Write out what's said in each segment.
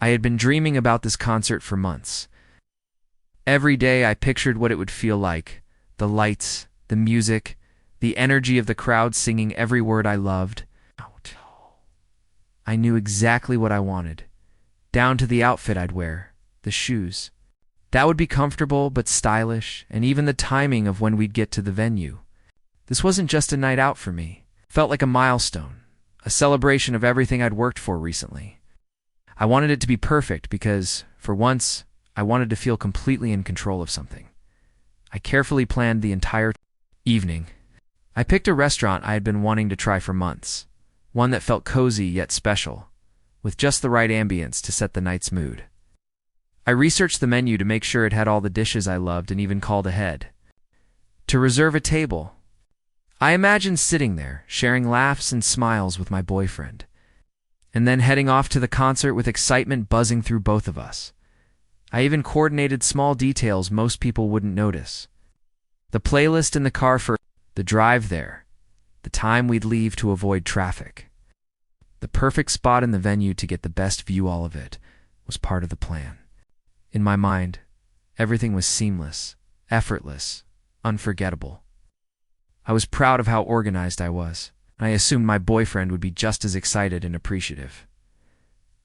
I had been dreaming about this concert for months. Every day I pictured what it would feel like: the lights, the music, the energy of the crowd singing every word I loved. I knew exactly what I wanted, down to the outfit I'd wear, the shoes. That would be comfortable but stylish, and even the timing of when we'd get to the venue. This wasn't just a night out for me. It felt like a milestone, a celebration of everything I'd worked for recently. I wanted it to be perfect because, for once, I wanted to feel completely in control of something. I carefully planned the entire evening. I picked a restaurant I had been wanting to try for months, one that felt cozy yet special, with just the right ambience to set the night's mood. I researched the menu to make sure it had all the dishes I loved and even called ahead. To reserve a table, I imagined sitting there, sharing laughs and smiles with my boyfriend, and then heading off to the concert with excitement buzzing through both of us. I even coordinated small details most people wouldn't notice. The playlist in the car for the drive there, the time we'd leave to avoid traffic. The perfect spot in the venue to get the best view, all of it was part of the plan. In my mind, everything was seamless, effortless, unforgettable. I was proud of how organized I was, and I assumed my boyfriend would be just as excited and appreciative.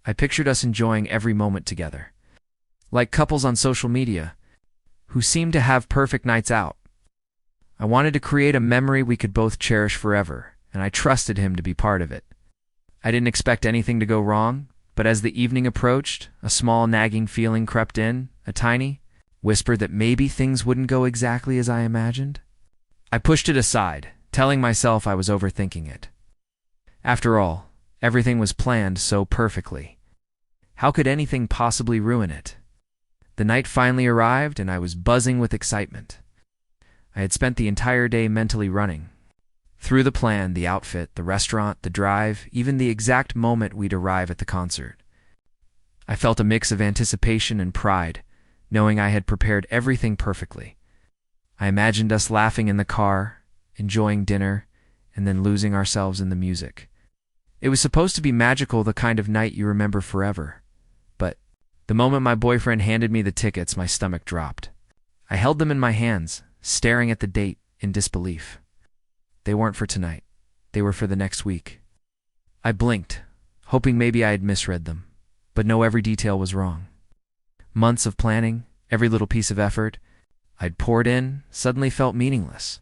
I pictured us enjoying every moment together, like couples on social media who seemed to have perfect nights out. I wanted to create a memory we could both cherish forever, and I trusted him to be part of it. I didn't expect anything to go wrong, but as the evening approached, a small nagging feeling crept in, a tiny whisper that maybe things wouldn't go exactly as I imagined. I pushed it aside, telling myself I was overthinking it. After all, everything was planned so perfectly. How could anything possibly ruin it? The night finally arrived, and I was buzzing with excitement. I had spent the entire day mentally running through the plan, the outfit, the restaurant, the drive, even the exact moment we'd arrive at the concert. I felt a mix of anticipation and pride, knowing I had prepared everything perfectly. I imagined us laughing in the car, enjoying dinner, and then losing ourselves in the music. It was supposed to be magical, the kind of night you remember forever. But the moment my boyfriend handed me the tickets, my stomach dropped. I held them in my hands, staring at the date in disbelief. They weren't for tonight. They were for the next week. I blinked, hoping maybe I had misread them, but no, every detail was wrong. Months of planning, every little piece of effort I'd poured in, suddenly felt meaningless.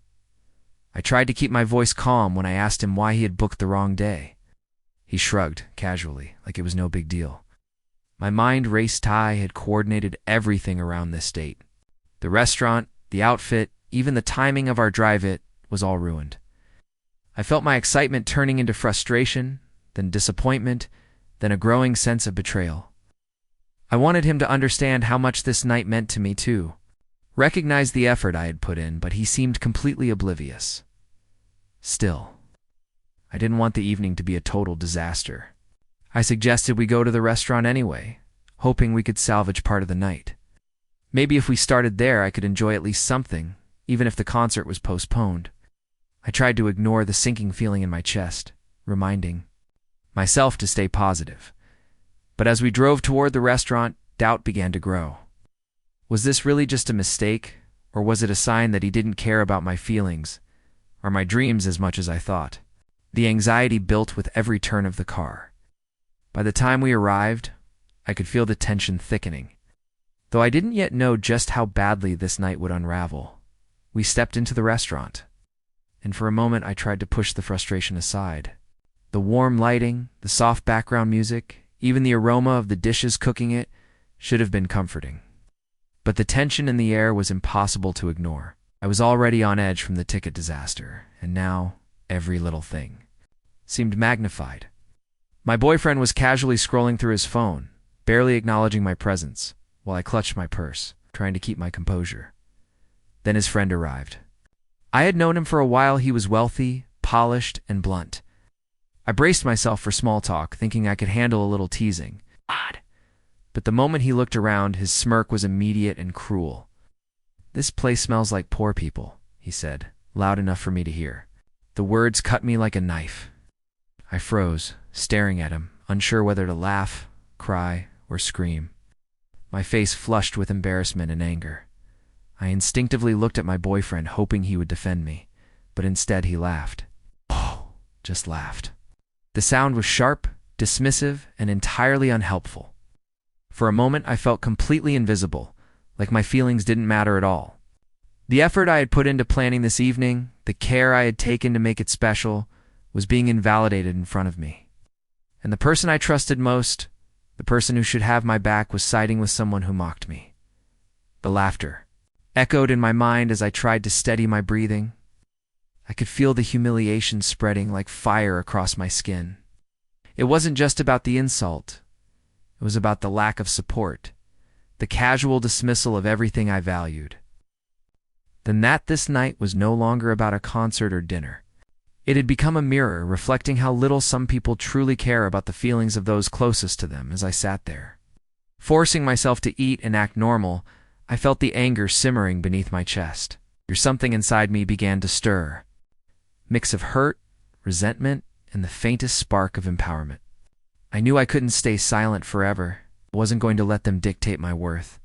I tried to keep my voice calm when I asked him why he had booked the wrong day. He shrugged, casually, like it was no big deal. My mind raced. I had coordinated everything around this date. The restaurant, the outfit, even the timing of our drive, it was all ruined. I felt my excitement turning into frustration, then disappointment, then a growing sense of betrayal. I wanted him to understand how much this night meant to me too, recognize the effort I had put in, but he seemed completely oblivious. Still, I didn't want the evening to be a total disaster. I suggested we go to the restaurant anyway, hoping we could salvage part of the night. Maybe if we started there, I could enjoy at least something, even if the concert was postponed. I tried to ignore the sinking feeling in my chest, reminding myself to stay positive. But as we drove toward the restaurant, doubt began to grow. Was this really just a mistake, or was it a sign that he didn't care about my feelings or my dreams as much as I thought? The anxiety built with every turn of the car. By the time we arrived, I could feel the tension thickening. Though I didn't yet know just how badly this night would unravel, we stepped into the restaurant, and for a moment I tried to push the frustration aside. The warm lighting, the soft background music, even the aroma of the dishes cooking it should have been comforting. But the tension in the air was impossible to ignore. I was already on edge from the ticket disaster, and now every little thing seemed magnified. My boyfriend was casually scrolling through his phone, barely acknowledging my presence, while I clutched my purse, trying to keep my composure. Then his friend arrived. I had known him for a while. He was wealthy, polished, and blunt. I braced myself for small talk, thinking I could handle a little teasing. Odd. But the moment he looked around, his smirk was immediate and cruel. "This place smells like poor people," he said, loud enough for me to hear. The words cut me like a knife. I froze, staring at him, unsure whether to laugh, cry, or scream. My face flushed with embarrassment and anger. I instinctively looked at my boyfriend, hoping he would defend me, but instead he laughed. Oh, just laughed. The sound was sharp, dismissive, and entirely unhelpful. For a moment, I felt completely invisible, like my feelings didn't matter at all. The effort I had put into planning this evening, the care I had taken to make it special, was being invalidated in front of me. And the person I trusted most, the person who should have my back, was siding with someone who mocked me. The laughter echoed in my mind as I tried to steady my breathing. I could feel the humiliation spreading like fire across my skin. It wasn't just about the insult. It was about the lack of support, the casual dismissal of everything I valued. Then this night was no longer about a concert or dinner. It had become a mirror reflecting how little some people truly care about the feelings of those closest to them. As I sat there, forcing myself to eat and act normal, I felt the anger simmering beneath my chest. Something inside me began to stir. Mix of hurt, resentment, and the faintest spark of empowerment. I knew I couldn't stay silent forever. I wasn't going to let them dictate my worth.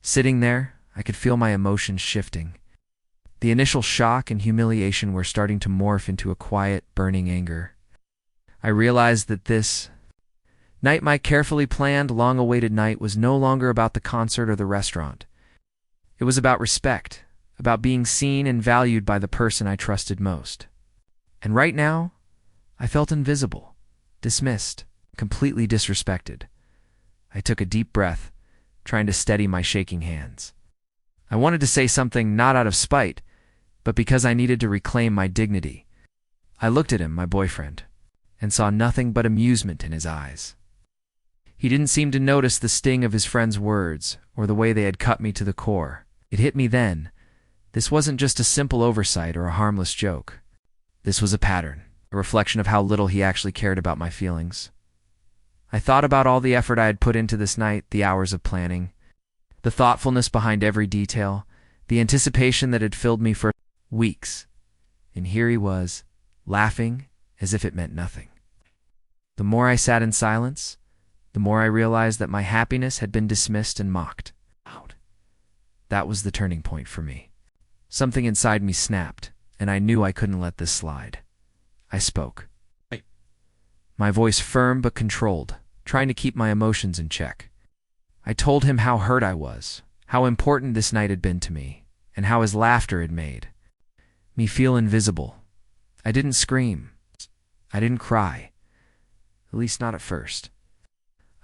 Sitting there, I could feel my emotions shifting. The initial shock and humiliation were starting to morph into a quiet, burning anger. I realized that this night, my carefully planned, long-awaited night, was no longer about the concert or the restaurant. It was about respect, about being seen and valued by the person I trusted most. And right now, I felt invisible, dismissed, completely disrespected. I took a deep breath, trying to steady my shaking hands. I wanted to say something not out of spite, but because I needed to reclaim my dignity. I looked at him, my boyfriend, and saw nothing but amusement in his eyes. He didn't seem to notice the sting of his friend's words or the way they had cut me to the core. It hit me then. This wasn't just a simple oversight or a harmless joke. This was a pattern, a reflection of how little he actually cared about my feelings. I thought about all the effort I had put into this night, the hours of planning, the thoughtfulness behind every detail, the anticipation that had filled me for weeks. And here he was, laughing as if it meant nothing. The more I sat in silence, the more I realized that my happiness had been dismissed and mocked. That was the turning point for me. Something inside me snapped, and I knew I couldn't let this slide. I spoke. My voice firm but controlled, trying to keep my emotions in check. I told him how hurt I was, how important this night had been to me, and how his laughter had made me feel invisible. I didn't scream. I didn't cry. At least not at first.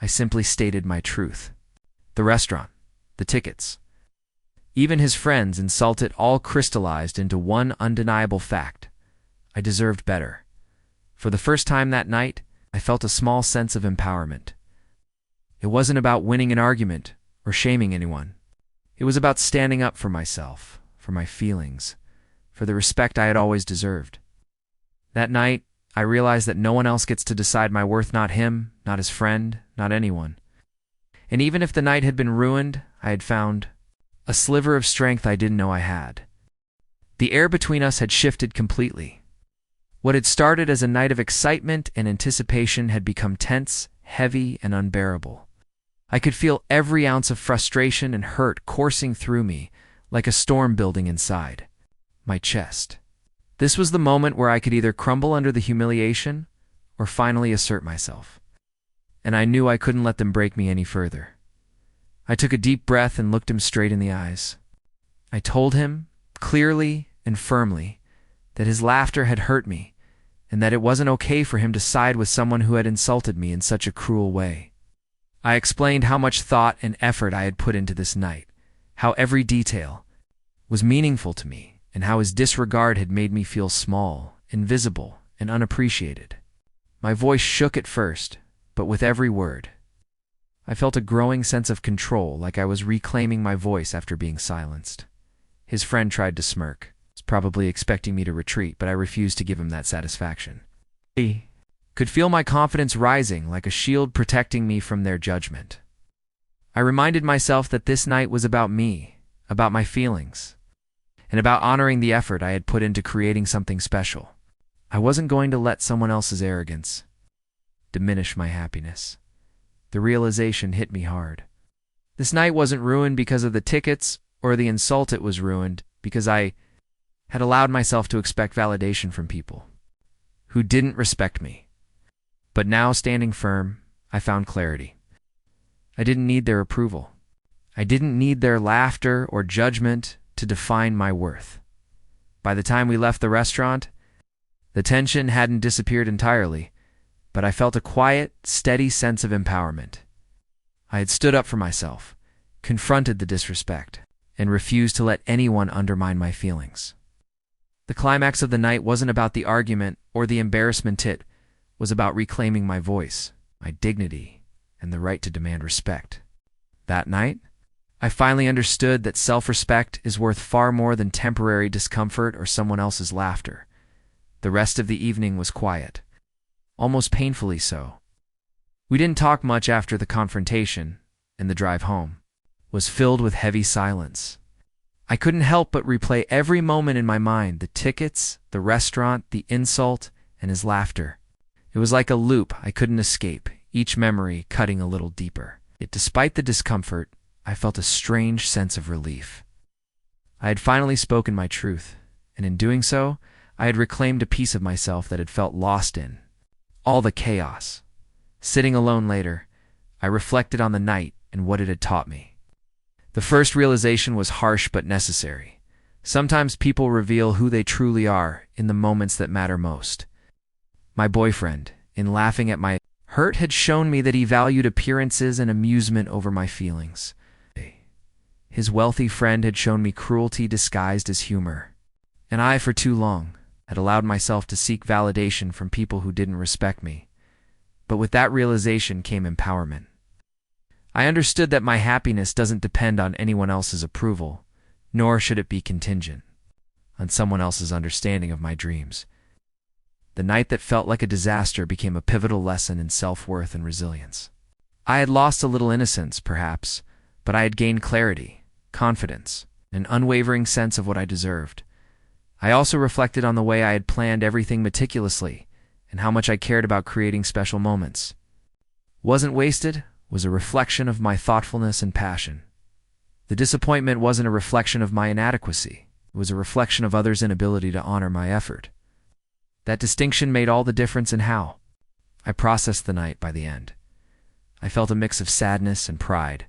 I simply stated my truth. The restaurant, the tickets, even his friends insulted, all crystallized into one undeniable fact. I deserved better. For the first time that night, I felt a small sense of empowerment. It wasn't about winning an argument or shaming anyone. It was about standing up for myself, for my feelings, for the respect I had always deserved. That night, I realized that no one else gets to decide my worth, not him, not his friend, not anyone. And even if the night had been ruined, I had found a sliver of strength I didn't know I had. The air between us had shifted completely. What had started as a night of excitement and anticipation had become tense, heavy, and unbearable. I could feel every ounce of frustration and hurt coursing through me like a storm building inside my chest. This was the moment where I could either crumble under the humiliation or finally assert myself. And I knew I couldn't let them break me any further. I took a deep breath and looked him straight in the eyes. I told him, clearly and firmly, that his laughter had hurt me, and that it wasn't okay for him to side with someone who had insulted me in such a cruel way. I explained how much thought and effort I had put into this night, how every detail was meaningful to me, and how his disregard had made me feel small, invisible, and unappreciated. My voice shook at first, but with every word, I felt a growing sense of control, like I was reclaiming my voice after being silenced. His friend tried to smirk, probably expecting me to retreat, but I refused to give him that satisfaction. He could feel my confidence rising like a shield protecting me from their judgment. I reminded myself that this night was about me, about my feelings, and about honoring the effort I had put into creating something special. I wasn't going to let someone else's arrogance diminish my happiness. the realization hit me hard. This night wasn't ruined because of the tickets or the insult. It was ruined because I had allowed myself to expect validation from people who didn't respect me. But now, standing firm, I found clarity. I didn't need their approval. I didn't need their laughter or judgment to define my worth. By the time we left the restaurant, the tension hadn't disappeared entirely, but I felt a quiet, steady sense of empowerment. I had stood up for myself, confronted the disrespect, and refused to let anyone undermine my feelings. The climax of the night wasn't about the argument or the embarrassment. It was about reclaiming my voice, my dignity, and the right to demand respect. That night, I finally understood that self-respect is worth far more than temporary discomfort or someone else's laughter. The rest of the evening was quiet, almost painfully so. We didn't talk much after the confrontation, and the drive home was filled with heavy silence. I couldn't help but replay every moment in my mind: the tickets, the restaurant, the insult, and his laughter. It was like a loop I couldn't escape, each memory cutting a little deeper. Yet despite the discomfort, I felt a strange sense of relief. I had finally spoken my truth, and in doing so, I had reclaimed a piece of myself that had felt lost in all the chaos. Sitting alone later, I reflected on the night and what it had taught me. The first realization was harsh but necessary. Sometimes people reveal who they truly are in the moments that matter most. My boyfriend, in laughing at my hurt, had shown me that he valued appearances and amusement over my feelings. His wealthy friend had shown me cruelty disguised as humor. And I, for too long, had allowed myself to seek validation from people who didn't respect me. But with that realization came empowerment. I understood that my happiness doesn't depend on anyone else's approval, nor should it be contingent on someone else's understanding of my dreams. The night that felt like a disaster became a pivotal lesson in self-worth and resilience. I had lost a little innocence, perhaps, but I had gained clarity, confidence, an unwavering sense of what I deserved. I also reflected on the way I had planned everything meticulously and how much I cared about creating special moments. Wasn't wasted was a reflection of my thoughtfulness and passion. The disappointment wasn't a reflection of my inadequacy. It was a reflection of others' inability to honor my effort. That distinction made all the difference in how I processed the night by the end. I felt a mix of sadness and pride.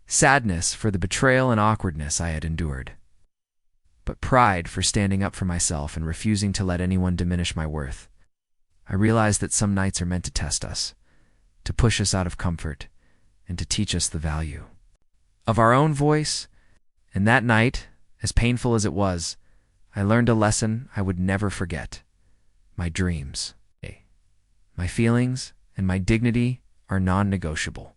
Sadness for the betrayal and awkwardness I had endured, but pride for standing up for myself and refusing to let anyone diminish my worth. I realized that some nights are meant to test us, to push us out of comfort, and to teach us the value of our own voice. And that night, as painful as it was, I learned a lesson I would never forget. My dreams, my feelings, and my dignity are non-negotiable.